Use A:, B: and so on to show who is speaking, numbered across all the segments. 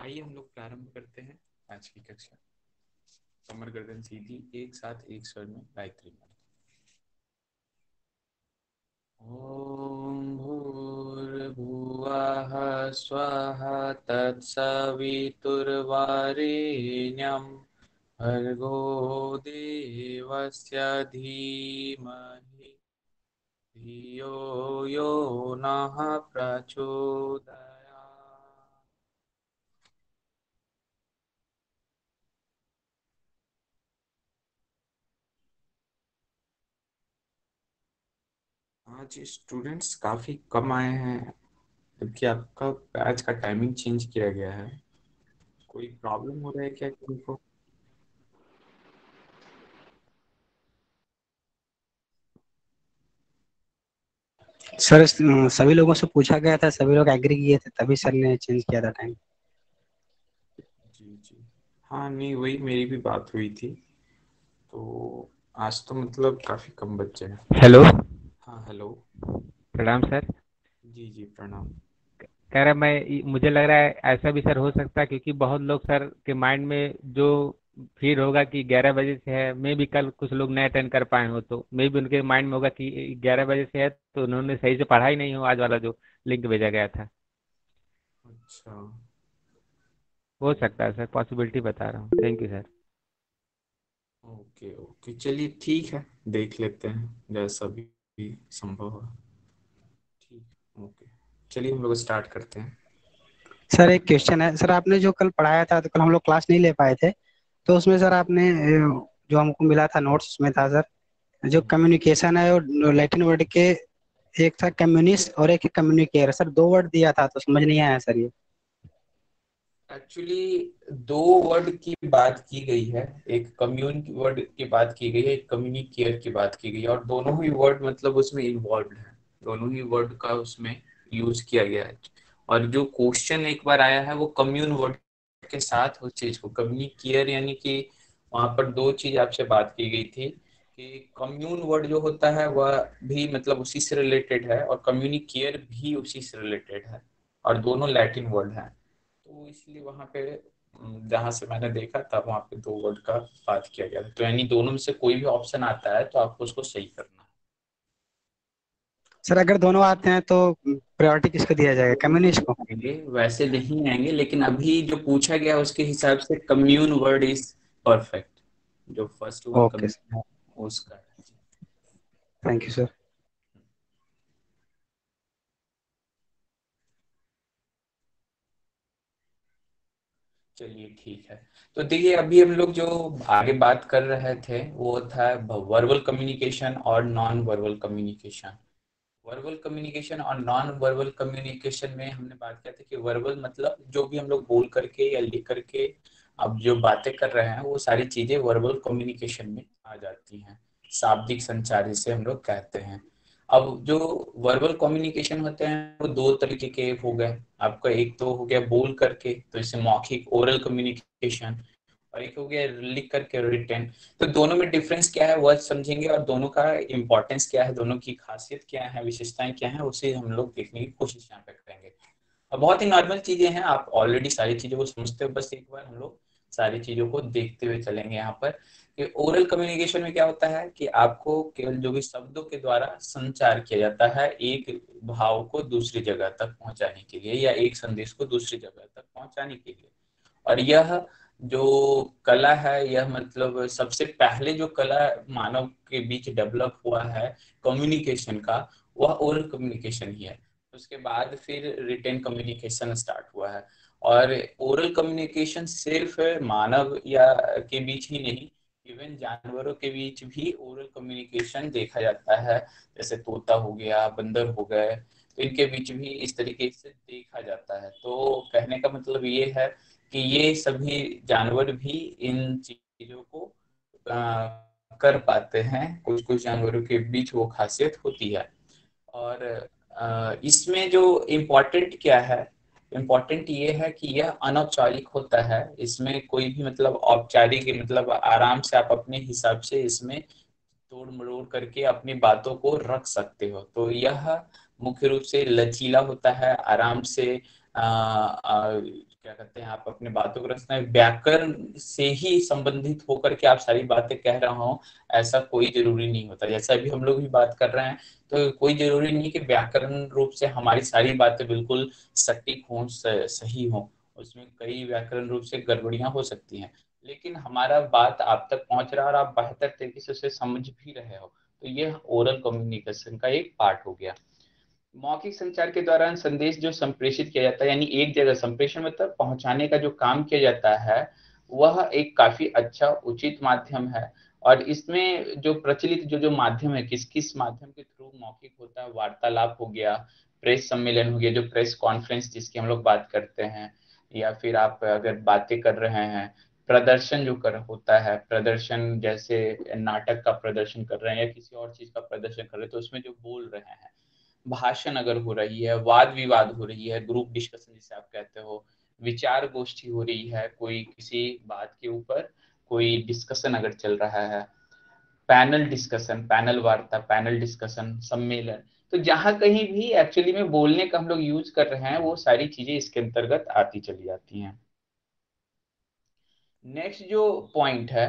A: आइए हम लोग प्रारंभ करते हैं आज की कक्षा। कमर गर्दन सीधी, एक साथ एक स्वर में गायत्री मंत्र। ओम भूर्भुवः स्वः तत्सवितुर्वरेण्यं भर्गो देवस्य धीमहि धियो यो नः प्रचोदयात्। आज स्टूडेंट्स काफी कम आए हैं, जबकि आपका बैच का टाइमिंग चेंज किया गया है। कोई प्रॉब्लम हो रहा है क्या किसी को?
B: सर सभी लोगों से पूछा गया था, सभी लोग एग्री किए थे, तभी सर ने चेंज किया था टाइम।
A: जी जी। हाँ नहीं, वही मेरी भी बात हुई थी। तो आज तो मतलब काफी कम बच्चे हैं।
C: हेलो।
A: हाँ हेलो।
C: प्रणाम सर।
A: जी जी प्रणाम।
C: कह रहा मुझे लग रहा है ऐसा भी सर हो सकता है, क्योंकि बहुत लोग सर के माइंड में जो फील होगा कि 11 बजे से है, मे भी कल कुछ लोग नहीं अटेंड कर पाए हो, तो मे भी उनके माइंड में होगा कि 11 बजे से है, तो उन्होंने सही से पढ़ा ही नहीं हो आज वाला जो लिंक भेजा गया था।
A: अच्छा।
C: हो सकता है सर, पॉसिबिलिटी बता रहा हूँ। Thank you sir.
A: Okay okay, चलिए ठीक है, देख लेते हैं जैसा भी संभव हो। ठीक। ओके, चलिए हम लोग स्टार्ट करते हैं।
B: सर एक क्वेश्चन है सर, आपने जो कल पढ़ाया था तो कल हम लोग क्लास नहीं ले पाए थे, तो उसमें सर आपने जो हमको मिला था नोट्स, उसमें था सर जो कम्युनिकेशन है और लैटिन वर्ड के एक था कम्युनिस्ट और एक कम्युनिकेयर। सर दो वर्ड दिया था तो समझ नहीं आया सर ये।
A: एक्चुअली दो वर्ड की बात की गई है, एक कम्यून वर्ड की बात की गई है, एक कम्युनिकेयर की बात की गई है, और दोनों ही वर्ड मतलब उसमें इन्वॉल्व है। दोनों ही वर्ड का उसमें यूज किया गया है। और जो क्वेश्चन एक बार आया है वो कम्यून वर्ड के साथ उस चीज को कम्युनिकेयर, यानी कि वहां पर दो चीज आपसे बात की गई थी कि कम्यून वर्ड जो होता है वह भी मतलब उसी से रिलेटेड है और कम्युनिकेयर भी उसी से रिलेटेड है, और दोनों लैटिन वर्ड है। तो इसलिए वहां पे जहां से मैंने देखा था वहां पे दो वर्ड का बात किया गया था, तो यानी दोनों में से कोई भी ऑप्शन आता है तो आपको उसको सही करना है।
B: सर अगर दोनों आते हैं तो प्रायोरिटी किसको दिया जाएगा, कम्युनिस्ट को?
A: आएंगे वैसे नहीं आएंगे, लेकिन अभी जो पूछा गया उसके हिसाब से कम्यून वर्ड इज परफेक्ट। जो first one
B: okay sir,
A: commune है उसका है।
B: Thank you sir.
A: चलिए ठीक है। तो देखिए अभी हम लोग जो आगे बात कर रहे थे वो था वर्बल कम्युनिकेशन और non verbal communication. Verbal communication और नॉन वर्बल कम्युनिकेशन में हमने बात किया था कि वर्बल मतलब जो भी हम लोग बोल करके या लिख करके अब जो बातें कर रहे हैं वो सारी चीजें वर्बल कम्युनिकेशन में आ जाती हैं। शाब्दिक संचार जिसे हम लोग कहते हैं। अब जो वर्बल कम्युनिकेशन होते हैं वो दो तरीके के हो गए। आपका एक तो हो गया बोल करके, तो इसे मौखिक ओरल कम्युनिकेशन, और एक हो गया लिख करके रिटन। तो दोनों में डिफरेंस क्या है वह समझेंगे, और दोनों का इम्पोर्टेंस क्या है, दोनों की खासियत क्या है, विशेषताएं क्या है, उसे हम लोग देखने की कोशिश यहाँ पे करेंगे। और बहुत ही नॉर्मल चीजें हैं, आप ऑलरेडी सारी चीजों को समझते हो, बस एक बार हम लोग सारी चीजों को देखते हुए चलेंगे यहाँ पर कि ओरल कम्युनिकेशन में क्या होता है कि आपको केवल जो भी शब्दों के द्वारा संचार किया जाता है एक भाव को दूसरी जगह तक पहुंचाने के लिए या एक संदेश को दूसरी जगह तक पहुंचाने के लिए। और यह जो कला है, यह मतलब सबसे पहले जो कला मानव के बीच डेवलप हुआ है कम्युनिकेशन का, वह ओरल कम्युनिकेशन ही है। उसके बाद फिर रिटेन कम्युनिकेशन स्टार्ट हुआ है। और ओरल कम्युनिकेशन सिर्फ मानव या के बीच ही नहीं, इवन जानवरों के बीच भी ओरल कम्युनिकेशन देखा जाता है। जैसे तोता हो गया, बंदर हो गए, तो इनके बीच भी इस तरीके से देखा जाता है। तो कहने का मतलब ये है कि ये सभी जानवर भी इन चीजों को कर पाते हैं। कुछ कुछ जानवरों के बीच वो खासियत होती है। और इसमें जो इम्पोर्टेंट क्या है, इम्पोर्टेंट ये है कि यह अनौपचारिक होता है। इसमें कोई भी मतलब औपचारिक मतलब आराम से आप अपने हिसाब से इसमें तोड़ मरोड़ करके अपनी बातों को रख सकते हो। तो यह मुख्य रूप से लचीला होता है, आराम से क्या कहते हैं, आप अपने बातों को रचना व्याकरण से ही संबंधित होकर के आप सारी बातें कह रहा हो, ऐसा कोई जरूरी नहीं होता। जैसे अभी हम लोग भी बात कर रहे हैं, तो कोई जरूरी नहीं कि व्याकरण रूप से हमारी सारी बातें बिल्कुल सटीक हों, सही हों। उसमें कई व्याकरण रूप से गड़बड़ियां हो सकती हैं, लेकिन हमारा बात आप तक पहुंच रहा है और आप बेहतर तरीके से उसे समझ भी रहे हो, तो ये ओरल कम्युनिकेशन का एक पार्ट हो गया। मौखिक संचार के दौरान संदेश जो संप्रेषित किया जाता है, यानी एक जगह संप्रेषण मतलब पहुंचाने का जो काम किया जाता है, वह एक काफी अच्छा उचित माध्यम है। और इसमें जो प्रचलित जो जो माध्यम है, किस किस माध्यम के थ्रू मौखिक होता है, वार्तालाप हो गया, प्रेस सम्मेलन हो गया, जो प्रेस कॉन्फ्रेंस जिसकी हम लोग बात करते हैं, या फिर आप अगर बातें कर रहे हैं, प्रदर्शन जो कर होता है, प्रदर्शन जैसे नाटक का प्रदर्शन कर रहे हैं या किसी और चीज का प्रदर्शन कर रहे हैं, तो उसमें जो बोल रहे हैं, भाषण अगर हो रही है, वाद विवाद हो रही है, ग्रुप डिस्कशन जिसे आप कहते हो, विचार गोष्ठी हो रही है, कोई किसी बात के ऊपर कोई डिस्कशन अगर चल रहा है, पैनल डिस्कशन, पैनल वार्ता, पैनल डिस्कशन, सम्मेलन, तो जहां कहीं भी एक्चुअली में बोलने का हम लोग यूज कर रहे हैं, वो सारी चीजें इसके अंतर्गत आती चली जाती हैं। नेक्स्ट जो पॉइंट है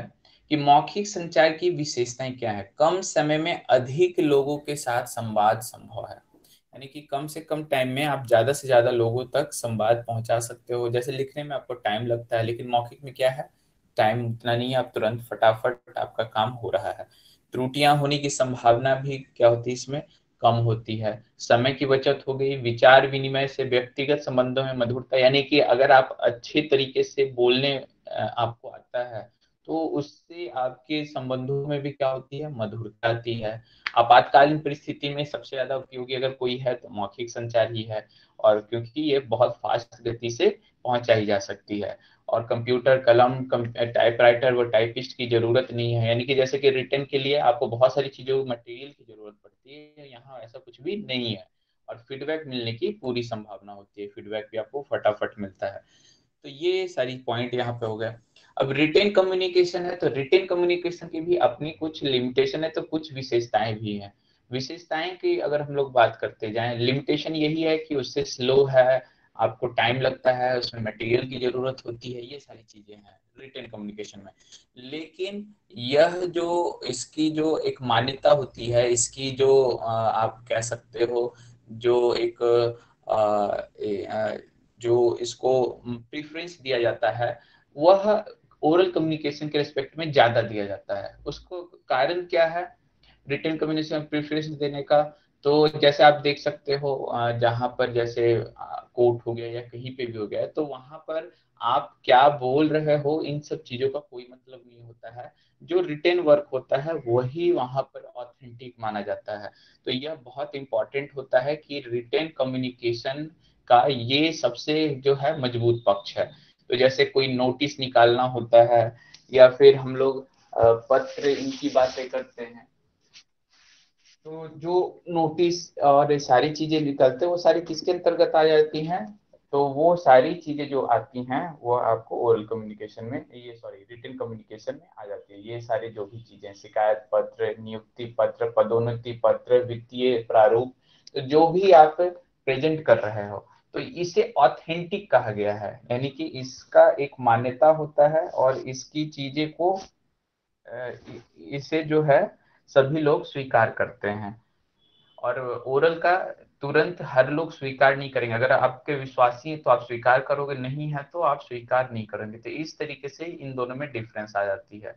A: कि मौखिक संचार की विशेषताएं क्या है। कम समय में अधिक लोगों के साथ संवाद संभव है, यानी कि कम से कम टाइम में आप ज्यादा से ज्यादा लोगों तक संवाद पहुंचा सकते हो। जैसे लिखने में आपको टाइम लगता है, लेकिन मौखिक में क्या है, टाइम उतना नहीं है, आप तुरंत फटाफट आपका काम हो रहा है। त्रुटियां होने की संभावना भी क्या होती है इसमें, कम होती है। समय की बचत हो गई, विचार विनिमय से व्यक्तिगत संबंधों में मधुरता, यानी कि अगर आप अच्छे तरीके से बोलने आपको आता है, तो उससे आपके संबंधों में भी क्या होती है, मधुरता आती है। आपातकालीन परिस्थिति में सबसे ज्यादा उपयोगी अगर कोई है तो मौखिक संचार ही है, और क्योंकि ये बहुत फास्ट गति से पहुंचाई जा सकती है। और कंप्यूटर, कलम, टाइपराइटर व टाइपिस्ट की जरूरत नहीं है, यानी कि जैसे कि रिटर्न के लिए आपको बहुत सारी चीजों मटेरियल की जरूरत पड़ती है, यहाँ ऐसा कुछ भी नहीं है। और फीडबैक मिलने की पूरी संभावना होती है, फीडबैक भी आपको फटाफट मिलता है। तो ये सारी पॉइंट यहाँ पे हो गए। अब रिटेन कम्युनिकेशन है, तो रिटेन कम्युनिकेशन की भी अपनी कुछ लिमिटेशन है, तो कुछ विशेषताएं भी हैं। विशेषताएं की अगर हम लोग बात करते जाएं, लिमिटेशन यही है कि उससे स्लो है, आपको टाइम लगता है, उसमें मटेरियल की जरूरत होती है, ये सारी चीजें हैं रिटेन कम्युनिकेशन में। लेकिन यह जो इसकी जो एक मान्यता होती है, इसकी जो आप कह सकते हो, जो एक जो इसको प्रेफरेंस दिया जाता है, वह ओरल कम्युनिकेशन के रिस्पेक्ट में ज्यादा दिया जाता है। उसको कारण क्या है रिटन कम्युनिकेशन प्रेफरेंस देने का, तो जैसे आप देख सकते हो जहां पर जैसे कोर्ट हो गया या कहीं पे भी हो गया, तो वहां पर आप क्या बोल रहे हो, इन सब चीजों का कोई मतलब नहीं होता है। जो रिटेन वर्क होता है वही वहां पर ऑथेंटिक माना जाता है। तो यह बहुत इंपॉर्टेंट होता है कि रिटेन कम्युनिकेशन का ये सबसे जो है मजबूत पक्ष है। तो जैसे कोई नोटिस निकालना होता है, या फिर हम लोग पत्र इनकी बातें करते हैं, तो जो नोटिस और सारी चीजें निकलते हैं वो सारी किसके अंतर्गत आ जाती हैं, तो वो सारी चीजें जो आती हैं वो आपको ओरल कम्युनिकेशन में, ये सॉरी रिटन कम्युनिकेशन में आ जाती है। ये सारी जो भी चीजें, शिकायत पत्र, नियुक्ति पत्र, पदोन्नति पत्र, वित्तीय प्रारूप, तो जो भी आप प्रेजेंट कर रहे हो, तो इसे ऑथेंटिक कहा गया है, यानी कि इसका एक मान्यता होता है और इसकी चीजें को इसे जो है सभी लोग स्वीकार करते हैं। और ओरल का तुरंत हर लोग स्वीकार नहीं करेंगे, अगर आपके विश्वासी हैं तो आप स्वीकार करोगे, नहीं है तो आप स्वीकार नहीं करेंगे। तो इस तरीके से इन दोनों में डिफरेंस आ जाती है।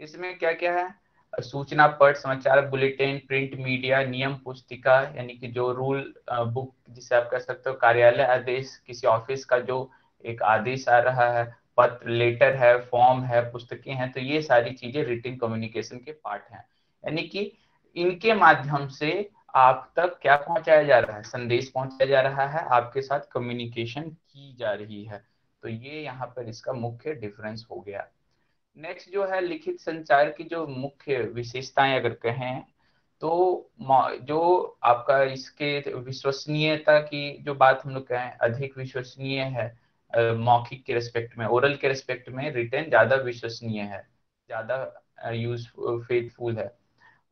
A: इसमें क्या क्या है, सूचना पट, समाचार बुलेटिन, प्रिंट मीडिया, नियम पुस्तिका, यानी कि जो रूल बुक जिसे आप कह सकते हो, कार्यालय आदेश, किसी ऑफिस का जो एक आदेश आ रहा है, पत्र, लेटर है, फॉर्म है, पुस्तकें हैं, तो ये सारी चीजें रिटन कम्युनिकेशन के पार्ट हैं। यानी कि इनके माध्यम से आप तक क्या पहुंचाया जा रहा है, संदेश पहुंचाया जा रहा है, आपके साथ कम्युनिकेशन की जा रही है। तो ये यहाँ पर इसका मुख्य डिफरेंस हो गया। नेक्स्ट जो है लिखित संचार की जो मुख्य विशेषताएं अगर कहें, तो जो आपका इसके विश्वसनीयता की जो बात हम लोग कहें, अधिक विश्वसनीय है मौखिक के रेस्पेक्ट में, ओरल के रेस्पेक्ट में रिटेन ज्यादा विश्वसनीय है, ज्यादा यूज फेथफुल है।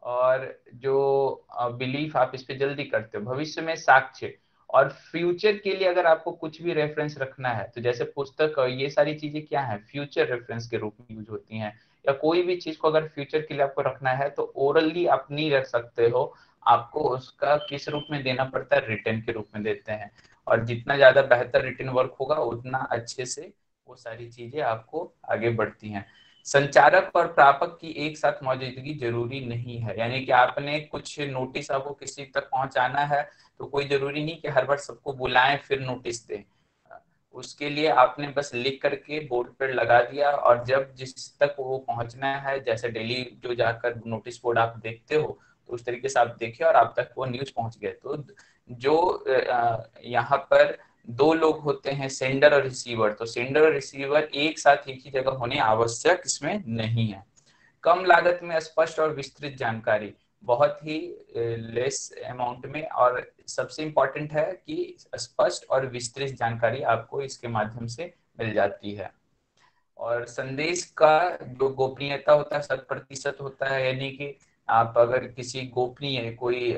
A: और जो बिलीफ आप इस पे जल्दी करते हो, भविष्य में साक्ष्य और फ्यूचर के लिए अगर आपको कुछ भी रेफरेंस रखना है तो जैसे पुस्तक, ये सारी चीजें क्या है, फ्यूचर रेफरेंस के रूप में यूज होती हैं। या कोई भी चीज को अगर फ्यूचर के लिए आपको रखना है तो ओरली आप नहीं रख सकते हो, आपको उसका किस रूप में देना पड़ता है, रिटर्न के रूप में देते हैं। और जितना ज्यादा बेहतर रिटर्न वर्क होगा उतना अच्छे से वो सारी चीजें आपको आगे बढ़ती हैं। संचारक और प्रापक की एक साथ मौजूदगी जरूरी नहीं है, यानी कि आपने कुछ नोटिस आपको किसी तक पहुंचाना है तो कोई जरूरी नहीं कि हर बार सबको बुलाएं फिर नोटिस दें। उसके लिए आपने बस लिख करके बोर्ड पर लगा दिया, और जब जिस तक वो पहुंचना है, जैसे डेली जो जाकर नोटिस बोर्ड आप देखते हो तो उस तरीके से आप देखिए और आप तक वो न्यूज पहुंच गए। तो जो यहाँ पर दो लोग होते हैं, सेंडर और रिसीवर, तो सेंडर और रिसीवर एक साथ एक ही जगह होने आवश्यक इसमें नहीं है। कम लागत में स्पष्ट और विस्तृत जानकारी, बहुत ही लेस अमाउंट में, और सबसे इम्पोर्टेंट है कि स्पष्ट और विस्तृत जानकारी आपको इसके माध्यम से मिल जाती है। और संदेश का जो गोपनीयता होता है 100% होता है, यानी कि आप अगर किसी गोपनीय कोई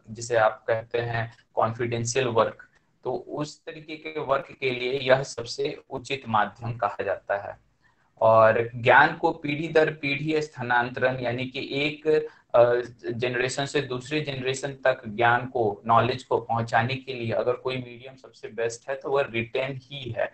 A: जिसे आप कहते हैं कॉन्फिडेंशियल वर्क, तो उस तरीके के वर्क के लिए यह सबसे उचित माध्यम कहा जाता है। और ज्ञान को पीढ़ी दर पीढ़ी स्थानांतरण, यानी कि एक जनरेशन से दूसरे जनरेशन तक ज्ञान को, नॉलेज को पहुंचाने के लिए अगर कोई मीडियम सबसे बेस्ट है तो वह रिटेन ही है।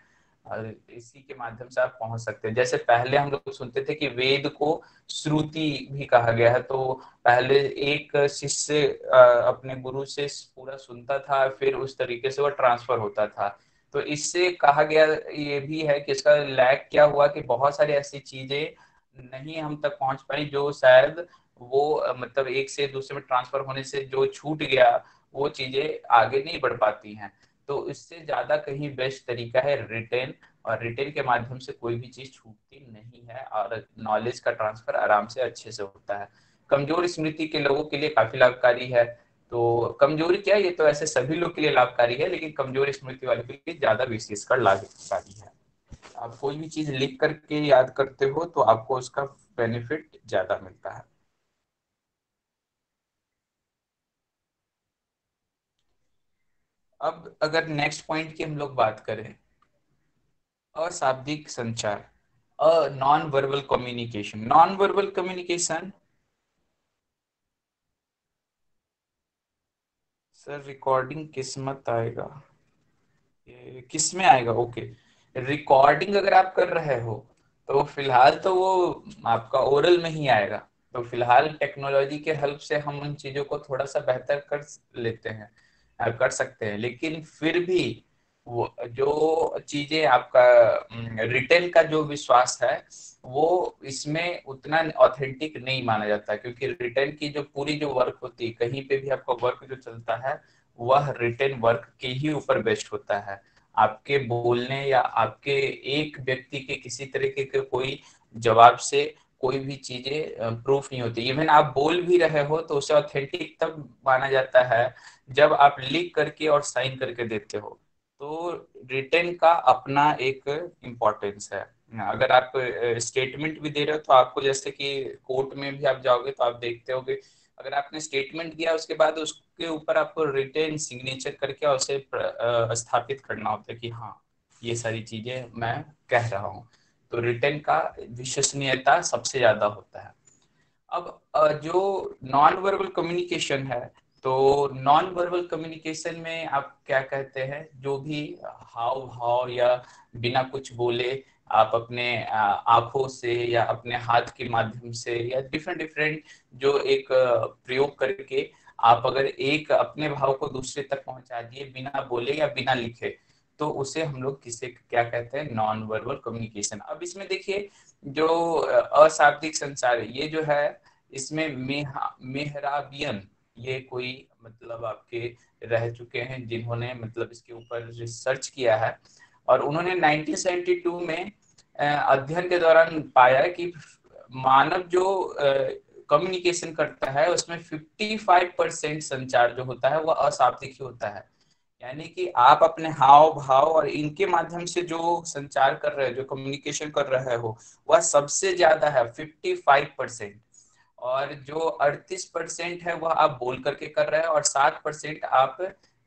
A: इसी के माध्यम से आप पहुंच सकते हैं। जैसे पहले हम लोग सुनते थे कि वेद को श्रुति भी कहा गया है, तो पहले एक शिष्य अपने गुरु से पूरा सुनता था, फिर उस तरीके से वो ट्रांसफर होता था। तो इससे कहा गया ये भी है कि इसका लैग क्या हुआ कि बहुत सारी ऐसी चीजें नहीं हम तक पहुंच पाई जो शायद वो मतलब एक से दूसरे में ट्रांसफर होने से जो छूट गया वो चीजें आगे नहीं बढ़ पाती हैं। तो इससे ज्यादा कहीं बेस्ट तरीका है रिटेन, और रिटेन के माध्यम से कोई भी चीज छूटती नहीं है और नॉलेज का ट्रांसफर आराम से अच्छे से होता है। कमजोर स्मृति के लोगों के लिए काफी लाभकारी है। तो कमजोरी क्या है, ये तो ऐसे सभी लोग के लिए लाभकारी है, लेकिन कमजोर स्मृति वाले के लिए ज्यादा विशेषकर लाभकारी है। आप कोई भी चीज लिख करके याद करते हो तो आपको उसका बेनिफिट ज्यादा मिलता है। अब अगर नेक्स्ट पॉइंट की हम लोग बात करें, अशाब्दिक संचार, non verbal communication. Non verbal communication, sir recording किस्मत आएगा, किस में आएगा, ओके। रिकॉर्डिंग अगर आप कर रहे हो तो फिलहाल तो वो आपका ओरल में ही आएगा। तो फिलहाल टेक्नोलॉजी के हेल्प से हम उन चीजों को थोड़ा सा बेहतर कर लेते हैं, कर सकते हैं, लेकिन फिर भी वो जो चीजें आपका रिटेल का जो विश्वास है वो इसमें उतना ऑथेंटिक नहीं माना जाता, क्योंकि रिटेल की जो पूरी जो वर्क होती है, कहीं पे भी आपका वर्क जो चलता है वह रिटेन वर्क के ही ऊपर बेस्ड होता है। आपके बोलने या आपके एक व्यक्ति के किसी तरीके के कोई जवाब से कोई भी चीजें प्रूफ नहीं होती। इवन आप बोल भी रहे हो तो उसे ऑथेंटिक तब माना जाता है जब आप लिख करके और साइन करके देते हो। तो रिटेन का अपना एक इम्पोर्टेंस है। अगर आप स्टेटमेंट भी दे रहे हो तो आपको, जैसे कि कोर्ट में भी आप जाओगे तो आप देखते होगे, अगर आपने स्टेटमेंट दिया उसके बाद उसके ऊपर आपको रिटेन सिग्नेचर करके और उसे स्थापित करना होता है कि हाँ ये सारी चीजें मैं कह रहा हूँ। तो रिटेन का विश्वसनीयता सबसे ज्यादा होता है। अब जो नॉन वर्बल कम्युनिकेशन है, तो नॉन वर्बल कम्युनिकेशन में आप क्या कहते हैं, जो भी हाव भाव या बिना कुछ बोले आप अपने आंखों से या अपने हाथ के माध्यम से या डिफरेंट डिफरेंट जो एक प्रयोग करके आप अगर एक अपने भाव को दूसरे तक पहुंचा दिए बिना बोले या बिना लिखे, तो उसे हम लोग किसे क्या कहते हैं, नॉन वर्बल कम्युनिकेशन। अब इसमें देखिए जो अशाब्दिक संचार है ये जो है, इसमें मेहराबियन, ये कोई मतलब आपके रह चुके हैं जिन्होंने मतलब इसके ऊपर रिसर्च किया है, और उन्होंने 1972 में अध्ययन के दौरान पाया कि मानव जो कम्युनिकेशन करता है उसमें 55% संचार जो होता है वह अशाब्दिक ही होता है। यानी कि आप अपने हाव भाव और इनके माध्यम से जो संचार कर रहे हो, जो कम्युनिकेशन कर रहे हो, वह सबसे ज्यादा है 55%। और जो 38% है वह आप बोल करके कर रहे हैं, और 7% आप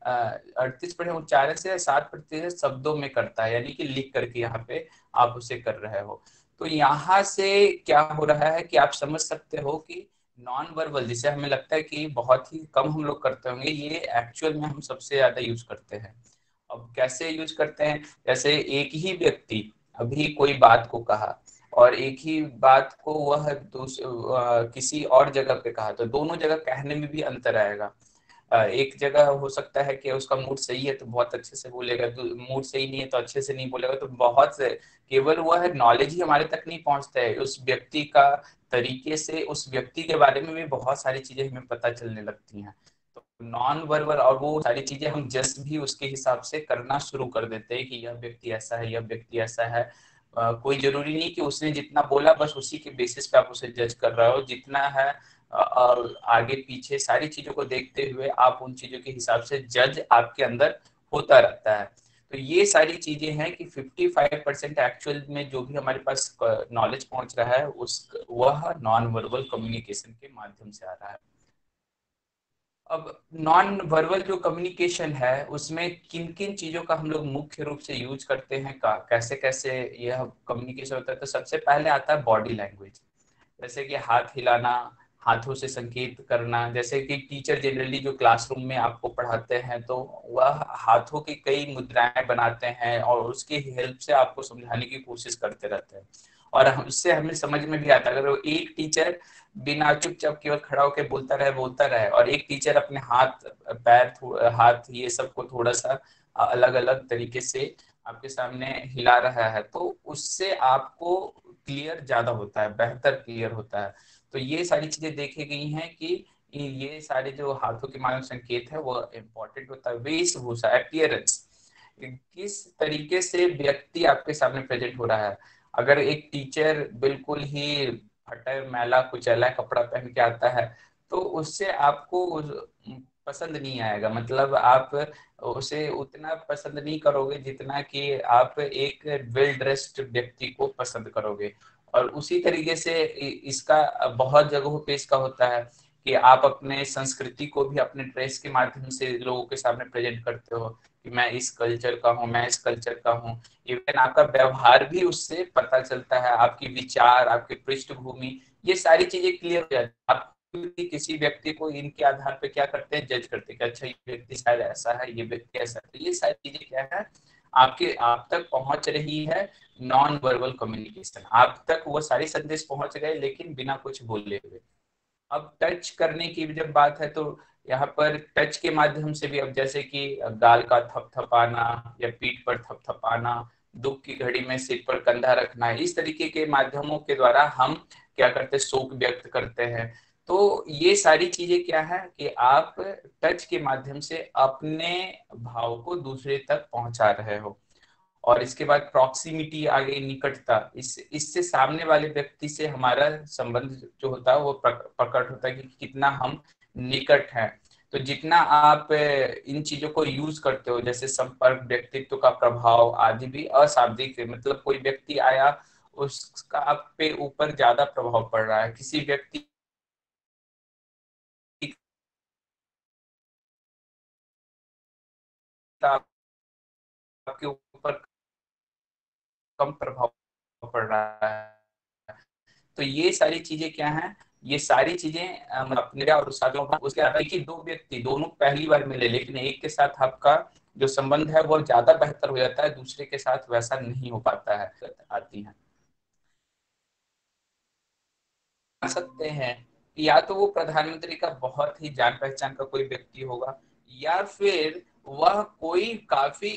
A: 38% उच्चारण से 7% शब्दों में करता है, यानी कि लिख करके यहाँ पे आप उसे कर रहे हो। तो यहाँ से क्या हो रहा है कि आप समझ सकते हो कि नॉन वर्बल, जिसे हमें लगता है कि बहुत ही कम हम लोग करते होंगे, ये एक्चुअल में हम सबसे ज्यादा यूज करते हैं। अब कैसे यूज करते हैं, जैसे एक ही व्यक्ति अभी कोई बात को कहा और एक ही बात को वह किसी और जगह पे कहा, तो दोनों जगह कहने में भी अंतर आएगा। एक जगह हो सकता है कि उसका मूड सही है तो बहुत अच्छे से बोलेगा, तो मूड सही नहीं है तो अच्छे से नहीं बोलेगा। तो बहुत से केवल वह नॉलेज ही हमारे तक नहीं पहुंचता है, उस व्यक्ति का तरीके से उस व्यक्ति के बारे में भी बहुत सारी चीजें हमें पता चलने लगती हैं। तो नॉन वर्बल और वो सारी चीजें हम जस्ट भी उसके हिसाब से करना शुरू कर देते हैं कि यह व्यक्ति ऐसा है, यह व्यक्ति ऐसा है। कोई जरूरी नहीं कि उसने जितना बोला बस उसी के बेसिस पे आप उसे जज कर रहे हो, जितना है और आगे पीछे सारी चीजों को देखते हुए आप उन चीजों के हिसाब से जज आपके अंदर होता रहता है। तो ये सारी चीजें हैं कि 55% एक्चुअल में जो भी हमारे पास नॉलेज पहुंच रहा है उस वह नॉन वर्बल कम्युनिकेशन के माध्यम से आ रहा है। अब नॉन वर्बल जो कम्युनिकेशन है उसमें किन किन चीजों का हम लोग मुख्य रूप से यूज करते हैं, कैसे कैसे यह कम्युनिकेशन होता है, तो सबसे पहले आता है बॉडी लैंग्वेज। जैसे कि हाथ हिलाना, हाथों से संकेत करना। जैसे कि टीचर जनरली जो क्लासरूम में आपको पढ़ाते हैं तो वह हाथों की कई मुद्राएं बनाते हैं और उसकी हेल्प से आपको समझाने की कोशिश करते रहते हैं, और उससे हमें समझ में भी आता है। अगर एक टीचर बिना चुपचाप केवल खड़ा होकर बोलता रहे और एक टीचर अपने हाथ पैर हाथ ये सब को थोड़ा सा अलग अलग तरीके से आपके सामने हिला रहा है, तो उससे आपको क्लियर ज्यादा होता है, बेहतर क्लियर होता है। तो ये सारी चीजें देखी गई हैं कि ये सारे जो हाथों के माध्यम संकेत है वो इम्पोर्टेंट होता है। वेशभूषा, अपीयरेंस, किस तरीके से व्यक्ति आपके सामने प्रेजेंट हो रहा है। अगर एक टीचर बिल्कुल ही फटा मैला कुचैला कपड़ा पहन के आता है तो उससे आपको पसंद नहीं आएगा, मतलब आप उसे उतना पसंद नहीं करोगे जितना कि आप एक वेल ड्रेस्ड व्यक्ति को पसंद करोगे। और उसी तरीके से इसका बहुत जगहों पे इसका होता है कि आप अपने संस्कृति को भी अपने ड्रेस के माध्यम से लोगों के सामने प्रेजेंट करते हो कि मैं इस कल्चर का हूँ, मैं इस कल्चर का हूँ। इवन आपका व्यवहार भी उससे पता चलता है, आपकी विचार, आपकी पृष्ठभूमि, ये सारी चीजें क्लियर हो जाती है। आप किसी व्यक्ति को इनके आधार पे क्या करते हैं, जज करते हैं कि अच्छा ये व्यक्ति शायद ऐसा है, ये व्यक्ति ऐसा है। तो ये सारी चीजें क्या है, आपके आप तक पहुंच रही है नॉन वर्बल कम्युनिकेशन। आप तक वो सारे संदेश पहुंच गए लेकिन बिना कुछ बोले हुए। अब टच करने की जब बात है तो यहाँ पर टच के माध्यम से भी, अब जैसे कि गाल का थपथपाना या पीठ पर थपथपाना, दुख की घड़ी में सिर पर कंधा रखना, इस तरीके के माध्यमों के द्वारा हम क्या करते हैं, शोक व्यक्त करते हैं। तो ये सारी चीजें क्या है कि आप टच के माध्यम से अपने भाव को दूसरे तक पहुंचा रहे हो। और इसके बाद प्रॉक्सिमिटी आ गई, निकटता। इससे सामने वाले व्यक्ति से हमारा संबंध जो होता है वो प्रकट होता है कि कितना हम निकट हैं। तो जितना आप इन चीजों को यूज करते हो, जैसे संपर्क, व्यक्तित्व का प्रभाव आदि भी अशाब्दिक, मतलब कोई व्यक्ति आया उसका आप पे ऊपर ज्यादा प्रभाव पड़ रहा है, किसी व्यक्ति का आपके ऊपर कम प्रभाव पड़ रहा है। तो ये सारी चीजें क्या हैं, ये सारी चीजें अपने और साथियों का, उसके अलावा कि दो व्यक्ति दोनों पहली बार मिले लेकिन एक के साथ आपका जो संबंध है वो ज्यादा बेहतर हो जाता है, दूसरे के साथ वैसा नहीं हो पाता है, आती है। सकते हैं या तो वो प्रधानमंत्री का बहुत ही जान पहचान का कोई व्यक्ति होगा, या फिर वह कोई काफी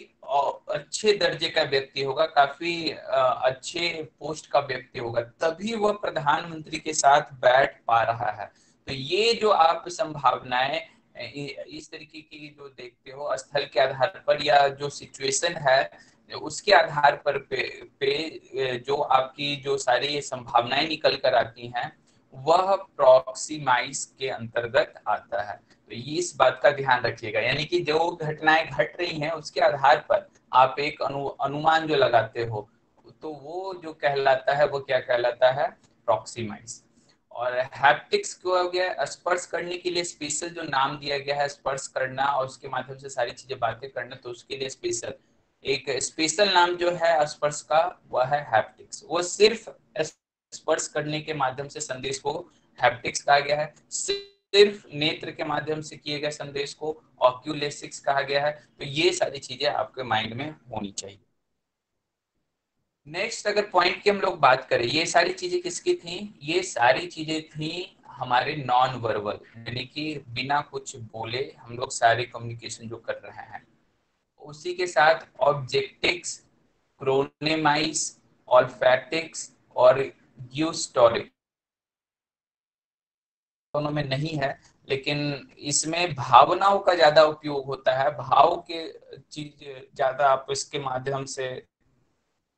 A: अच्छे दर्जे का व्यक्ति होगा, काफी अच्छे पोस्ट का व्यक्ति होगा, तभी वह प्रधानमंत्री के साथ बैठ पा रहा है। तो ये जो आप संभावनाएं इस तरीके की जो देखते हो स्थल के आधार पर या जो सिचुएशन है उसके आधार पर पे जो आपकी जो सारी संभावनाएं निकल कर आती हैं वह प्रॉक्सिमाइज के अंतर्गत आता है। तो ये इस बात का ध्यान रखिएगा, यानी कि जो घटनाएं घट रही हैं उसके आधार पर आप एक अनुमान जो लगाते हो तो वो जो कहलाता है वो क्या कहलाता है, प्रॉक्सिमाइज। और हैप्टिक्स को हो गया स्पर्श करने के लिए स्पेशल जो नाम दिया गया है, स्पर्श करना और उसके माध्यम से सारी चीजें बातें करना, तो उसके लिए स्पेशल एक स्पेशल नाम जो है स्पर्श का वह है हैप्टिक्स। वो सिर्फ स्पर्श करने के माध्यम से संदेश को हैप्टिक्स कहा गया है, सिर्फ नेत्र के माध्यम से किए गए संदेश को ऑक्यूलेसिक्स कहा गया है। तो ये सारी चीजें आपके माइंड में होनी चाहिए। नेक्स्ट अगर पॉइंट की हम लोग बात करें, ये सारी चीजें किसकी थी? ये सारी चीजें थी हमारे नॉन वर्बल, यानी कि बिना कुछ बोले हम लोग सारे कम्युनिकेशन जो कर रहे हैं। उसी के साथ ऑब्जेक्टिक्स, क्रोनेमाइस, ऑल्फैक्टिक्स और ग्यूस्टोरिक दोनों में नहीं है, लेकिन इसमें भावनाओं का ज्यादा उपयोग होता है। भाव के चीज ज्यादा आप इसके माध्यम से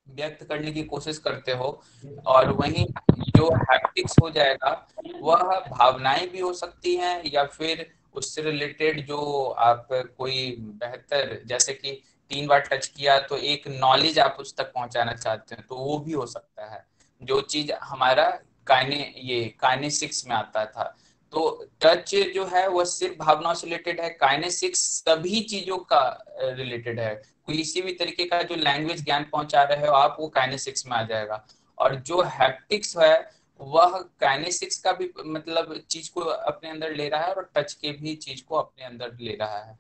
A: व्यक्त करने की कोशिश करते हो। और वहीं जो हैप्टिक्स हो जाएगा वह भावनाएं भी हो सकती हैं, या फिर उससे रिलेटेड जो आप कोई बेहतर, जैसे कि 3 बार टच किया तो एक नॉलेज आप उस तक पहुंचाना चाहते हैं, तो वो भी हो सकता है। जो चीज हमारा काइनेसिक्स में आता था। तो टच जो है वह सिर्फ भावनाओं से रिलेटेड है, काइनेसिक्स सभी चीजों का रिलेटेड है। किसी भी तरीके का जो लैंग्वेज ज्ञान पहुंचा रहे हो आप, वो काइनेसिक्स में आ जाएगा। और जो हैप्टिक्स है वह काइनेसिक्स का भी मतलब चीज को अपने अंदर ले रहा है और टच के भी चीज को अपने अंदर ले रहा है।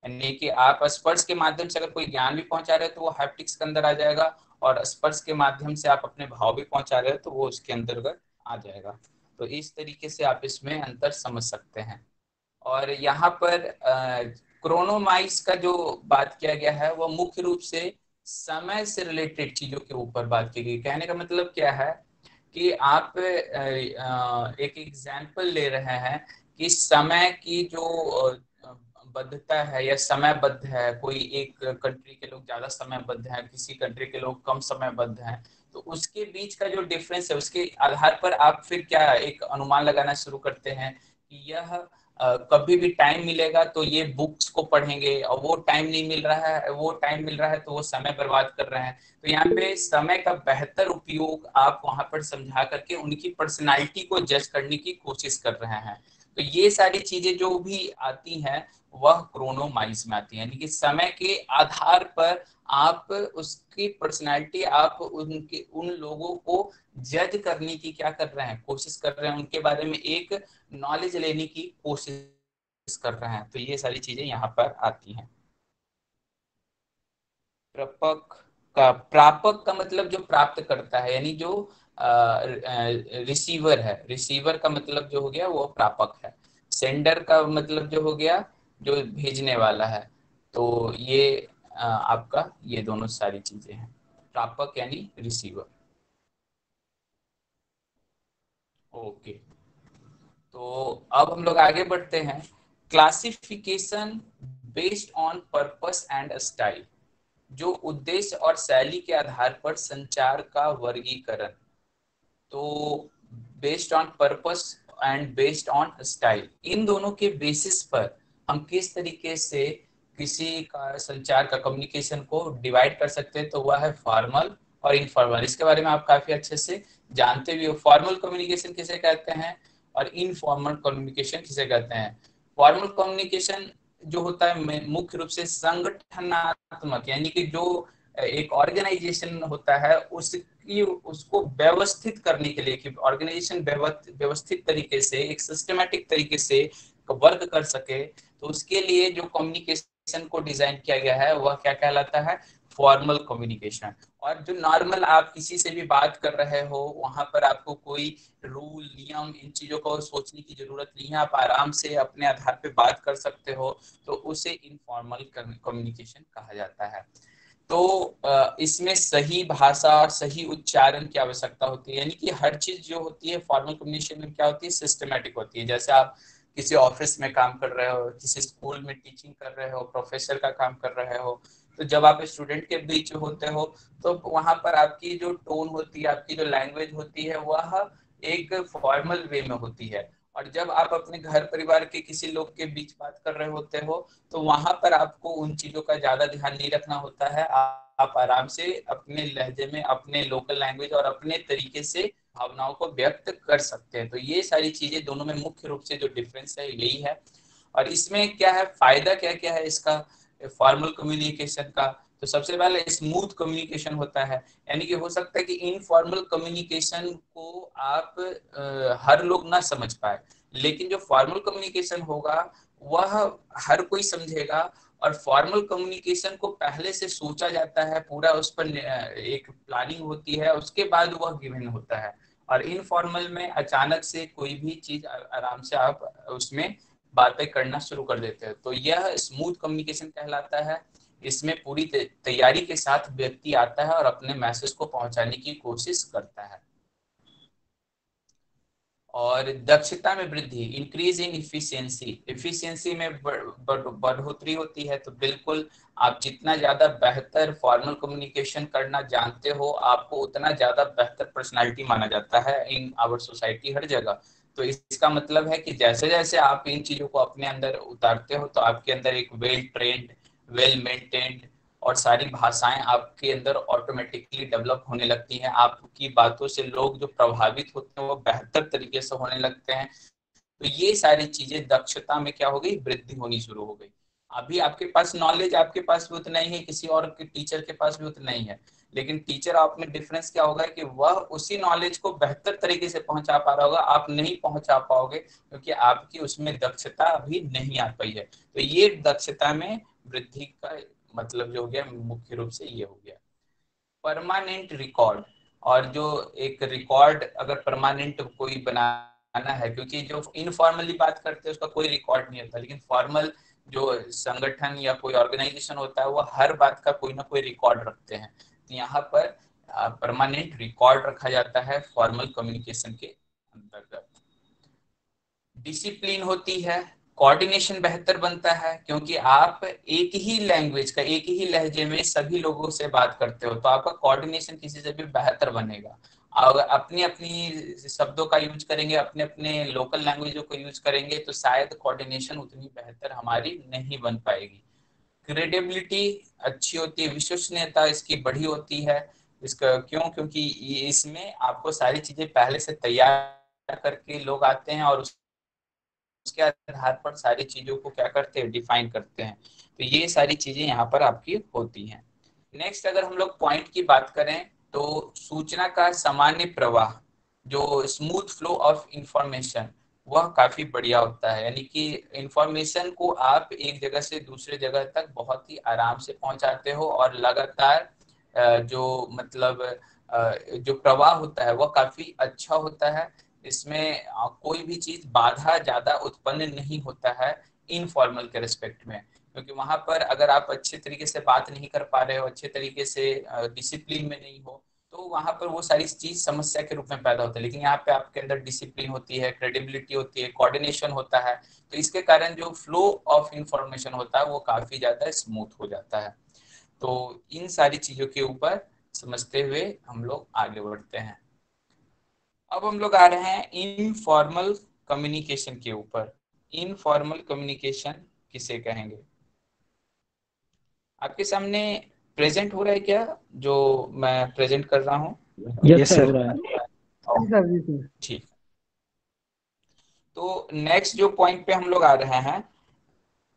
A: यानी कि आप स्पर्श के माध्यम से अगर कोई ज्ञान भी पहुंचा रहे हो तो वो हैप्टिक्स के अंदर आ जाएगा, और स्पर्श के माध्यम से आप अपने भाव भी पहुंचा रहे हो तो वो उसके अंतर्गत आ जाएगा। तो इस तरीके से आप इसमें अंतर समझ सकते हैं। और यहाँ पर क्रोनोमाइस का जो बात किया गया है वह मुख्य रूप से समय से रिलेटेड चीजों के ऊपर बात की गई। कहने का मतलब क्या है कि आप एक एग्जाम्पल ले रहे हैं कि समय की जो बद्धता है या समयबद्ध है, कोई एक कंट्री के लोग ज्यादा समयबद्ध हैं, किसी कंट्री के लोग कम समयबद्ध हैं, तो उसके बीच का जो डिफरेंस है उसके आधार पर आप फिर क्या एक अनुमान लगाना शुरू करते हैं कि यह कभी भी टाइम मिलेगा तो ये बुक्स को पढ़ेंगे, और वो टाइम नहीं मिल रहा है, वो टाइम मिल रहा है तो वो समय बर्बाद कर रहे हैं। तो यहाँ पे समय का बेहतर उपयोग आप वहां पर समझा करके उनकी पर्सनालिटी को जज करने की कोशिश कर रहे हैं। तो ये सारी चीजें जो भी आती हैं वह क्रोनोमाइज में आती है, यानी कि समय के आधार पर आप उसकी पर्सनालिटी, आप उनके उन लोगों को जज करने की क्या कर रहे हैं, कोशिश कर रहे हैं, उनके बारे में एक नॉलेज लेने की कोशिश कर रहे हैं। तो ये सारी चीजें यहाँ पर आती हैं। प्रापक का मतलब जो प्राप्त करता है, यानी जो रिसीवर है। रिसीवर का मतलब जो हो गया वो प्रापक है। सेंडर का मतलब जो हो गया जो भेजने वाला है। तो ये आपका ये दोनों सारी चीजें हैं, प्रापक यानी रिसीवर। ओके, तो अब हम लोग आगे बढ़ते हैं। Classification based on purpose and style, जो उद्देश्य और शैली के आधार पर संचार का वर्गीकरण। तो based on purpose and based on style, इन दोनों के बेसिस पर हम किस तरीके से किसी का संचार का कम्युनिकेशन को डिवाइड कर सकते हैं, तो वह है फॉर्मल और इनफॉर्मल। इसके बारे में आप काफी अच्छे से जानते भी हो। फॉर्मल कम्युनिकेशन किसे कहते हैं और इनफॉर्मल कम्युनिकेशन किसे कहते हैं? फॉर्मल कम्युनिकेशन जो होता है मुख्य रूप से संगठनात्मक, यानी कि जो एक ऑर्गेनाइजेशन होता है उसकी उसको व्यवस्थित करने के लिए, कि ऑर्गेनाइजेशन व्यवस्थित तरीके से एक सिस्टमेटिक तरीके से वर्क कर सके, तो उसके लिए जो कम्युनिकेशन को डिजाइन किया गया है वह क्या कहलाता है? Formal communication. और जो नॉर्मल आप किसी से भी बात कर रहे हो वहां पर आपको कोई रूल नियम इन चीजों को सोचने की जरूरत नहीं है, आप आराम से अपने आधार पे बात कर सकते हो, तो उसे इनफॉर्मल कम्युनिकेशन कहा जाता है। तो इसमें सही भाषा और सही उच्चारण की आवश्यकता होती है, यानी कि हर चीज जो होती है फॉर्मल कम्युनिकेशन में क्या होती है? सिस्टमेटिक होती है। जैसे आप किसी ऑफिस में काम कर रहे हो, किसी स्कूल में टीचिंग कर रहे हो, प्रोफेसर का काम कर रहे हो, तो जब आप स्टूडेंट के बीच होते हो तो वहां पर आपकी जो टोन होती है, आपकी जो लैंग्वेज होती है वह एक फॉर्मल वे में होती है। और जब आप अपने घर परिवार के किसी लोग के बीच बात कर रहे होते हो तो वहां पर आपको उन चीजों का ज्यादा ध्यान नहीं रखना होता है। आप आराम से अपने लहजे में, अपने लोकल लैंग्वेज और अपने तरीके से भावनाओं को व्यक्त कर सकते हैं। तो ये सारी चीजें दोनों में मुख्य रूप से जो डिफरेंस है यही है। और इसमें क्या है, फायदा क्या क्या है इसका फॉर्मल कम्युनिकेशन का? तो सबसे पहले स्मूथ कम्युनिकेशन होता है, यानी कि हो सकता है कि इनफॉर्मल कम्युनिकेशन को आप हर लोग ना समझ पाए, लेकिन जो फॉर्मल कम्युनिकेशन होगा वह हर कोई समझेगा। और फॉर्मल कम्युनिकेशन को पहले से सोचा जाता है, पूरा उस पर एक प्लानिंग होती है, उसके बाद वह गिवन होता है। और इनफॉर्मल में अचानक से कोई भी चीज आराम से आप उसमें बातें करना शुरू कर देते हैं। तो यह स्मूथ कम्युनिकेशन कहलाता है। इसमें पूरी तैयारी के साथ व्यक्ति आता है और अपने मैसेज को पहुंचाने की कोशिश करता है। और दक्षता में वृद्धि, इंक्रीज इन इफिशियंसी, इफिशियंसी में बढ़ोतरी होती है। तो बिल्कुल आप जितना ज्यादा बेहतर फॉर्मल कम्युनिकेशन करना जानते हो, आपको उतना ज्यादा बेहतर पर्सनालिटी माना जाता है इन आवर सोसाइटी हर जगह। तो इसका मतलब है कि जैसे जैसे आप इन चीजों को अपने अंदर उतारते हो, तो आपके अंदर एक वेल ट्रेंड, वेल मेंटेन्ड और सारी भाषाएं आपके अंदर ऑटोमेटिकली डेवलप होने लगती हैं। आपकी बातों से लोग जो प्रभावित होते हैं वो बेहतर तरीके से होने लगते हैं। तो ये सारी चीजें दक्षता में क्या हो गई, वृद्धि होनी शुरू हो गई। अभी आपके पास नॉलेज आपके पास भी उतना ही है, किसी और के टीचर के पास भी उतना ही है, लेकिन टीचर आप में डिफरेंस क्या होगा कि वह उसी नॉलेज को बेहतर तरीके से पहुंचा पा रहा होगा, आप नहीं पहुंचा पाओगे क्योंकि आपकी उसमें दक्षता अभी नहीं आ पाई है। तो ये दक्षता में वृद्धि का मतलब जो हो गया मुख्य रूप से ये हो गया। परमानेंट रिकॉर्ड, और जो एक रिकॉर्ड अगर परमानेंट कोई बनाना है, क्योंकि जो इनफॉर्मली बात करते हैं उसका कोई रिकॉर्ड नहीं होता, लेकिन फॉर्मल जो संगठन या कोई ऑर्गेनाइजेशन होता है वो हर बात का कोई ना कोई रिकॉर्ड रखते हैं। तो यहाँ पर परमानेंट रिकॉर्ड रखा जाता है फॉर्मल कम्युनिकेशन के अंतर्गत। डिसिप्लिन होती है, कोऑर्डिनेशन बेहतर बनता है, क्योंकि आप एक ही लैंग्वेज का, एक ही लहजे में सभी लोगों से बात करते हो, तो आपका कोऑर्डिनेशन किसी से भी बेहतर बनेगा। अगर अपनी अपनी शब्दों का यूज करेंगे, अपने अपने लोकल लैंग्वेजों को यूज करेंगे, तो शायद कोऑर्डिनेशन उतनी बेहतर हमारी नहीं बन पाएगी। क्रेडिबिलिटी अच्छी होती है, विश्वसनीयता इसकी बढ़ी होती है। इसका क्यों? क्योंकि इसमें आपको सारी चीजें पहले से तैयार करके लोग आते हैं और उसके आधार पर सारी चीजों को क्या करते हैं, डिफाइन करते हैं। तो ये सारी चीजें यहाँ पर आपकी होती हैं। नेक्स्ट अगर हम लोग पॉइंट की बात करें, तो सूचना का सामान्य प्रवाह, जो स्मूथ फ्लो ऑफ इंफॉर्मेशन, वह काफी बढ़िया होता है। यानी कि इंफॉर्मेशन को आप एक जगह से दूसरे जगह तक बहुत ही आराम से पहुंचाते हो, और लगातार जो मतलब जो प्रवाह होता है वह काफी अच्छा होता है। इसमें कोई भी चीज बाधा ज्यादा उत्पन्न नहीं होता है इनफॉर्मल के रिस्पेक्ट में, क्योंकि वहां पर अगर आप अच्छे तरीके से बात नहीं कर पा रहे हो, अच्छे तरीके से डिसिप्लिन में नहीं हो, तो वहां पर वो सारी चीज समस्या के रूप में पैदा होता है। लेकिन यहाँ पे आपके अंदर डिसिप्लिन होती है, क्रेडिबिलिटी होती है, कोऑर्डिनेशन होता है, तो इसके कारण जो फ्लो ऑफ इंफॉर्मेशन होता है वो काफी ज्यादा स्मूथ हो जाता है। तो इन सारी चीजों के ऊपर समझते हुए हम लोग आगे बढ़ते हैं। अब हम लोग आ रहे हैं इनफॉर्मल कम्युनिकेशन के ऊपर। इनफॉर्मल कम्युनिकेशन किसे कहेंगे? आपके सामने प्रेजेंट हो रहा है क्या जो मैं प्रेजेंट कर रहा हूँ?
B: यस
D: यस सर, हो
B: सर।
D: रहा है। जी सर।
A: ठीक। तो नेक्स्ट जो पॉइंट पे हम लोग आ रहे हैं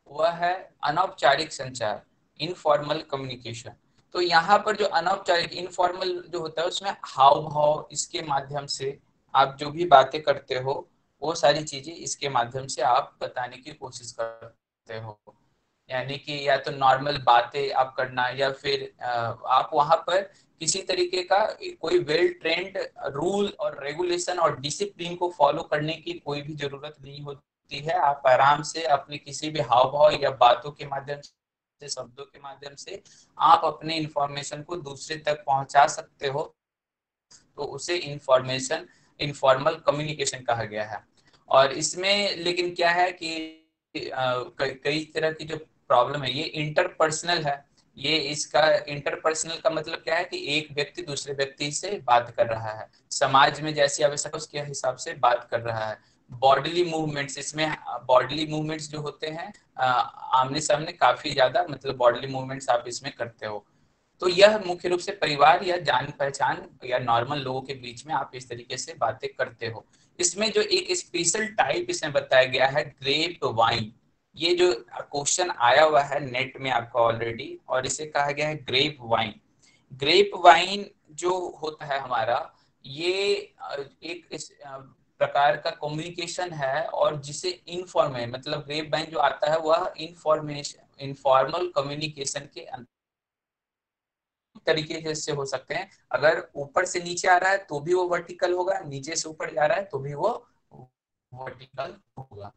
A: वह है अनौपचारिक संचार, इनफॉर्मल कम्युनिकेशन। तो यहाँ पर जो अनौपचारिक इनफॉर्मल जो होता है उसमें हाव भाव, इसके माध्यम से आप जो भी बातें करते हो वो सारी चीजें इसके माध्यम से आप बताने की कोशिश करते हो। यानी कि या तो नॉर्मल बातें आप करना, या फिर आप वहां पर किसी तरीके का कोई वेल ट्रेंड रूल और रेगुलेशन और डिसिप्लिन को फॉलो करने की कोई भी जरूरत नहीं होती है। आप आराम से अपने किसी भी हाव भाव या बातों के माध्यम से, शब्दों के माध्यम से आप अपने इंफॉर्मेशन को दूसरे तक पहुंचा सकते हो। तो उसे इंफॉर्मेशन इनफॉर्मल कम्युनिकेशन कहा गया है। और इसमें लेकिन क्या है कि कई तरह की जो प्रॉब्लम है ये इंटरपर्सनल है। ये इसका इंटरपर्सनल का मतलब क्या है कि एक व्यक्ति दूसरे व्यक्ति से बात कर रहा है, समाज में जैसी आवश्यकता उसके हिसाब से बात कर रहा है। बॉडीली मूवमेंट्स, इसमें बॉडीली मूवमेंट्स जो होते हैं आमने सामने काफी ज्यादा, मतलब बॉडीली मूवमेंट्स आप इसमें करते हो। तो यह मुख्य रूप से परिवार या जान पहचान या नॉर्मल लोगों के बीच में आप इस तरीके से बातें करते हो। इसमें जो एक स्पेशल टाइप इसमें बताया गया है ग्रेप वाइन, ये जो क्वेश्चन आया हुआ है नेट में आपका ऑलरेडी, और इसे कहा गया है ग्रेप वाइन। ग्रेप वाइन जो होता है हमारा, ये एक इस प्रकार का कम्युनिकेशन है, और जिसे इनफॉर्मल मतलब ग्रेप वाइन जो आता है वह इनफॉर्मल कम्युनिकेशन के तरीके से हो सकते हैं। अगर ऊपर से नीचे आ रहा है तो भी वो वर्टिकल होगा, नीचे से ऊपर जा रहा है तो भी वो वर्टिकल होगा।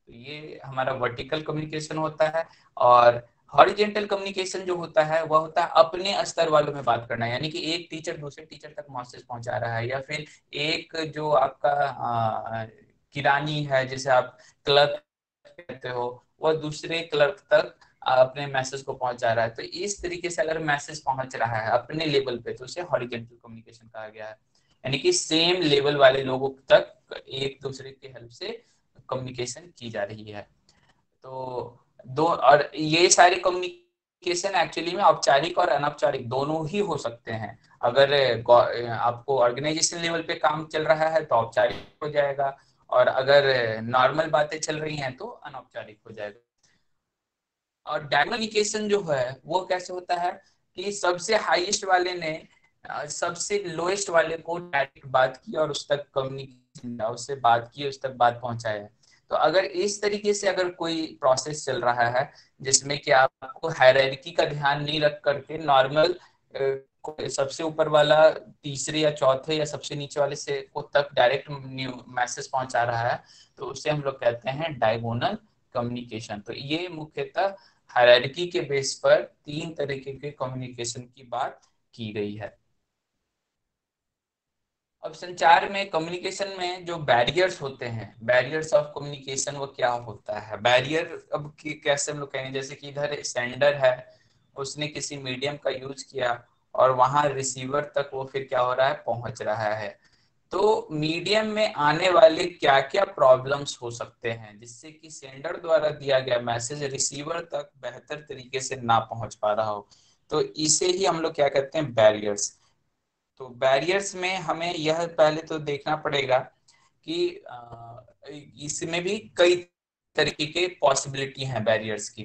A: तो ये हमारा वर्टिकल कम्युनिकेशन होता है। और हॉरिजेंटल कम्युनिकेशन जो होता है वह होता है अपने स्तर वालों में बात करना, यानी कि एक टीचर दूसरे टीचर तक मैसेज पहुंचा रहा है, या फिर एक जो आपका किरानी है जिसे आप क्लर्क कहते हो, वह दूसरे क्लर्क तक अपने मैसेज को पहुंचा रहा है। तो इस तरीके से अगर मैसेज पहुंच रहा है अपने लेवल पे तो उसे हॉरिजॉन्टल कम्युनिकेशन कहा गया है, यानी कि सेम लेवल वाले लोगों तक एक दूसरे की हेल्प से कम्युनिकेशन की जा रही है। तो दो, और ये सारे कम्युनिकेशन एक्चुअली में औपचारिक और अनौपचारिक दोनों ही हो सकते हैं। अगर आपको ऑर्गेनाइजेशन लेवल पे काम चल रहा है तो औपचारिक हो जाएगा, और अगर नॉर्मल बातें चल रही हैं तो अनौपचारिक हो जाएगा। और डायनामिकेशन जो है वो कैसे होता है कि सबसे हाईएस्ट वाले ने सबसे लोएस्ट वाले को डायरेक्ट बात की और उस तक कम्युनिकेशन, उससे बात की, उस तक बात पहुंचाया। तो अगर इस तरीके से अगर कोई प्रोसेस चल रहा है जिसमें कि आपको हायरार्की का ध्यान नहीं रख करके नॉर्मल सबसे ऊपर वाला तीसरे या चौथे या सबसे नीचे वाले से को तक डायरेक्ट मैसेज पहुंचा रहा है, तो उसे हम लोग कहते हैं डायगोनल कम्युनिकेशन। तो ये मुख्यतः हायरार्की के बेस पर तीन तरीके के कम्युनिकेशन की बात की गई है। अब संचार में कम्युनिकेशन में जो बैरियर्स होते हैं, बैरियर्स ऑफ कम्युनिकेशन, वो क्या होता है? बैरियर अब कैसे हम लोग कहेंगे, जैसे कि इधर सेंडर है, उसने किसी मीडियम का यूज किया और वहां रिसीवर तक वो फिर क्या हो रहा है, पहुंच रहा है। तो मीडियम में आने वाले क्या क्या प्रॉब्लम्स हो सकते हैं जिससे कि सेंडर द्वारा दिया गया मैसेज रिसीवर तक बेहतर तरीके से ना पहुंच पा रहा हो, तो इसे ही हम लोग क्या कहते हैं, बैरियर्स। तो बैरियर्स में हमें यह पहले तो देखना पड़ेगा कि इसमें भी कई तरीके के पॉसिबिलिटी हैं बैरियर्स की।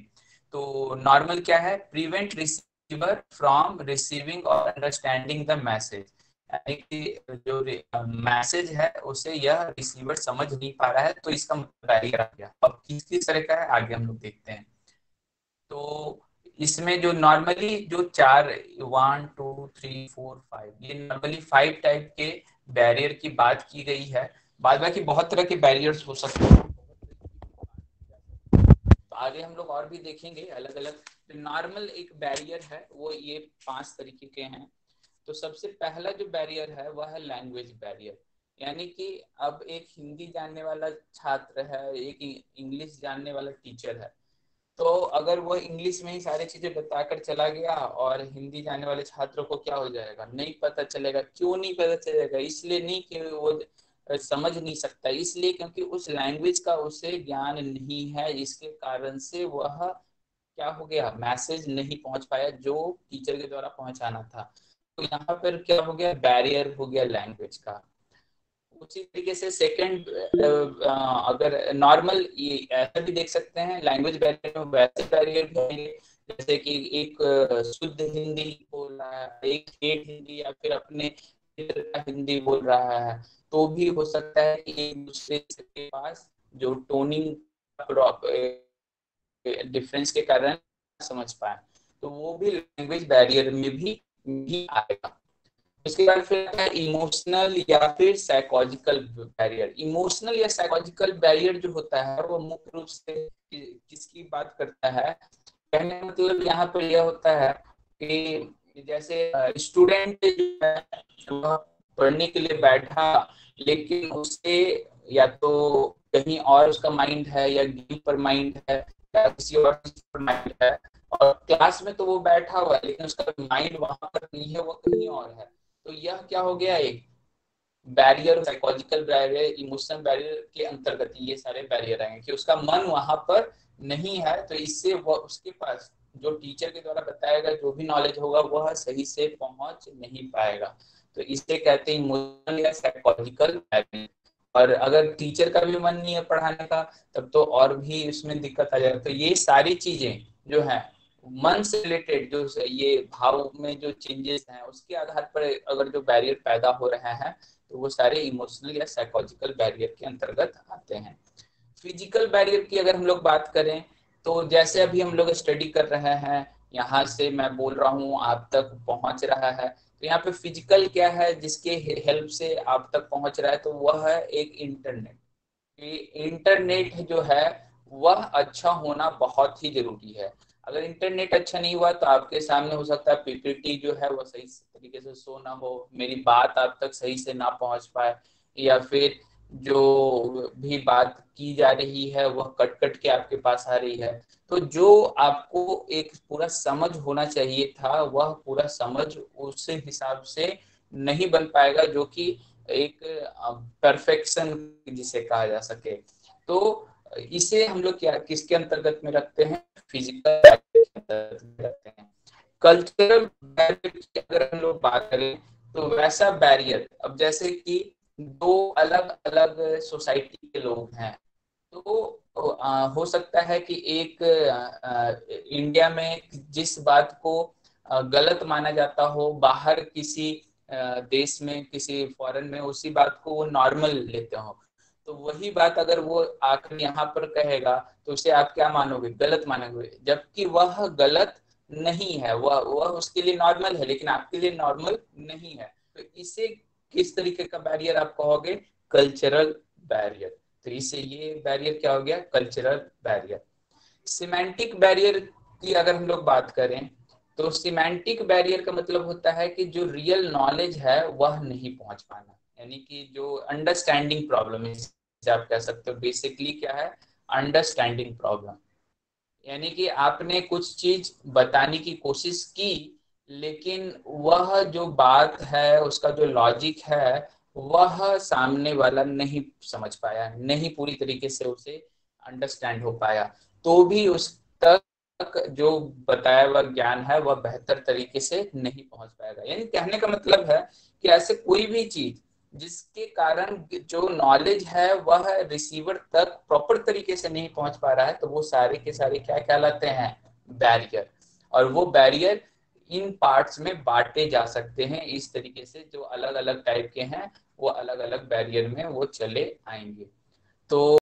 A: तो नॉर्मल क्या है, प्रिवेंट रिसीवर फ्रॉम रिसीविंग और अंडरस्टैंडिंग द मैसेज, यानी कि जो मैसेज है उसे यह रिसीवर समझ नहीं पा रहा है, तो इसका बैरियर आ गया। अब किस किस तरह का है आगे हम लोग देखते हैं। तो इसमें जो नॉर्मली जो चार, 1 2 3 4 5, ये नॉर्मली 5 टाइप के बैरियर की बात की गई है। बाद बाकी बहुत तरह के बैरियर्स हो सकते हैं, तो आगे हम लोग और भी देखेंगे अलग अलग। जो नॉर्मल एक बैरियर है वो ये 5 तरीके के हैं। तो सबसे पहला जो बैरियर है वह है लैंग्वेज बैरियर, यानी कि अब एक हिंदी जानने वाला छात्र है, एक इंग्लिश जानने वाला टीचर है, तो अगर वो इंग्लिश में ही सारी चीजें बताकर चला गया और हिंदी जानने वाले छात्रों को क्या हो जाएगा, नहीं पता चलेगा। क्यों नहीं पता चलेगा? इसलिए नहीं कि वो समझ नहीं सकता, इसलिए क्योंकि उस लैंग्वेज का उसे ज्ञान नहीं है, इसके कारण से वह क्या हो गया, मैसेज नहीं पहुंच पाया जो टीचर के द्वारा पहुंचाना था। तो यहाँ पर क्या हो गया, बैरियर हो गया लैंग्वेज का। उसी तरीके से सेकंड, अगर नॉर्मल ये ऐसा भी देख सकते हैं लैंग्वेज बैरियर में, वैसे बैरियर भी होंगे, जैसे कि एक शुद्ध हिंदी बोल रहा है, एक ठेठ हिंदी या फिर अपने क्षेत्र का हिंदी बोल रहा है, तो भी हो सकता है कि एक दूसरे के पास जो टोनिंग डिफरेंस के कारण समझ पाए, तो वो भी लैंग्वेज बैरियर में भी आएगा। उसके बाद फिर इमोशनल या फिर साइकोलॉजिकल बैरियर। इमोशनल या साइकोलॉजिकल बैरियर जो होता है वो मुख्य रूप से किसकी बात करता है, कहने का मतलब यहाँ पर यह होता है कि जैसे स्टूडेंट जो है वह पढ़ने के लिए बैठा, लेकिन उससे या तो कहीं और उसका माइंड है, या गेम पर माइंड है, या किसी और चीज पर माइंड है, और क्लास में तो वो बैठा हुआ है लेकिन उसका माइंड वहां पर नहीं है, वो कहीं और है। तो यह क्या हो गया, एक barrier, psychological barrier, emotional barrier के अंतर्गत ये सारे बैरियर आएंगे कि उसका मन वहां पर नहीं है, तो इससे वो उसके पास जो टीचर के द्वारा बताया गया जो भी नॉलेज होगा वह सही से पहुंच नहीं पाएगा। तो इसे कहते हैं इमोशनल या साइकोलॉजिकल बैरियर। और अगर टीचर का भी मन नहीं है पढ़ाने का तब तो और भी इसमें दिक्कत आ जाएगा। तो ये सारी चीजें जो है मन से रिलेटेड, जो ये भाव में जो चेंजेस हैं उसके आधार पर अगर जो बैरियर पैदा हो रहे हैं तो वो सारे इमोशनल या साइकोलॉजिकल बैरियर के अंतर्गत आते हैं। फिजिकल बैरियर की अगर हम लोग बात करें तो जैसे अभी हम लोग स्टडी कर रहे हैं, यहाँ से मैं बोल रहा हूँ आप तक पहुंच रहा है, तो यहाँ पे फिजिकल क्या है जिसके हेल्प से आप तक पहुंच रहा है, तो वह है एक इंटरनेट। इंटरनेट जो है वह अच्छा होना बहुत ही जरूरी है। अगर इंटरनेट अच्छा नहीं हुआ तो आपके सामने हो सकता है पीपीटी जो है वह सही तरीके से शो ना हो, मेरी बात आप तक सही से ना पहुंच पाए, या फिर जो भी बात की जा रही है वह कट कट के आपके पास आ रही है। तो जो आपको एक पूरा समझ होना चाहिए था वह पूरा समझ उस हिसाब से नहीं बन पाएगा, जो कि एक परफेक्शन जिसे कहा जा सके। तो इसे हम लोग क्या किसके अंतर्गत में रखते हैं, फिजिकल के अंतर्गत में रखते हैं। कल्चरल बैरियर की अगर हम लोग बात करें तो वैसा बैरियर, अब जैसे कि दो अलग अलग सोसाइटी के लोग हैं, तो हो सकता है कि एक इंडिया में जिस बात को गलत माना जाता हो, बाहर किसी देश में किसी फॉरेन में उसी बात को वो नॉर्मल लेते हो। तो वही बात अगर वो आकर यहाँ पर कहेगा तो उसे आप क्या मानोगे, गलत मानोगे, जबकि वह गलत नहीं है, वह उसके लिए नॉर्मल है लेकिन आपके लिए नॉर्मल नहीं है। तो इसे किस तरीके का बैरियर आप कहोगे, कल्चरल बैरियर। तो इससे ये बैरियर क्या हो गया, कल्चरल बैरियर। सिमेंटिक बैरियर की अगर हम लोग बात करें तो सिमेंटिक बैरियर का मतलब होता है कि जो रियल नॉलेज है वह नहीं पहुंच पाना, यानी कि जो अंडरस्टैंडिंग प्रॉब्लम है, आप कह सकते हो बेसिकली क्या है, अंडरस्टैंडिंग प्रॉब्लम। यानी कि आपने कुछ चीज बताने की कोशिश की लेकिन वह जो बात है उसका जो लॉजिक है वह सामने वाला नहीं समझ पाया, नहीं पूरी तरीके से उसे अंडरस्टैंड हो पाया, तो भी उस तक जो बताया हुआ ज्ञान है वह बेहतर तरीके से नहीं पहुंच पाएगा। यानी कहने का मतलब है कि ऐसे कोई भी चीज जिसके कारण जो नॉलेज है वह रिसीवर तक प्रॉपर तरीके से नहीं पहुंच पा रहा है, तो वो सारे के सारे क्या कहलाते हैं, बैरियर। और वो बैरियर इन पार्ट्स में बांटे जा सकते हैं, इस तरीके से जो अलग अलग टाइप के हैं वो अलग अलग बैरियर में वो चले आएंगे। तो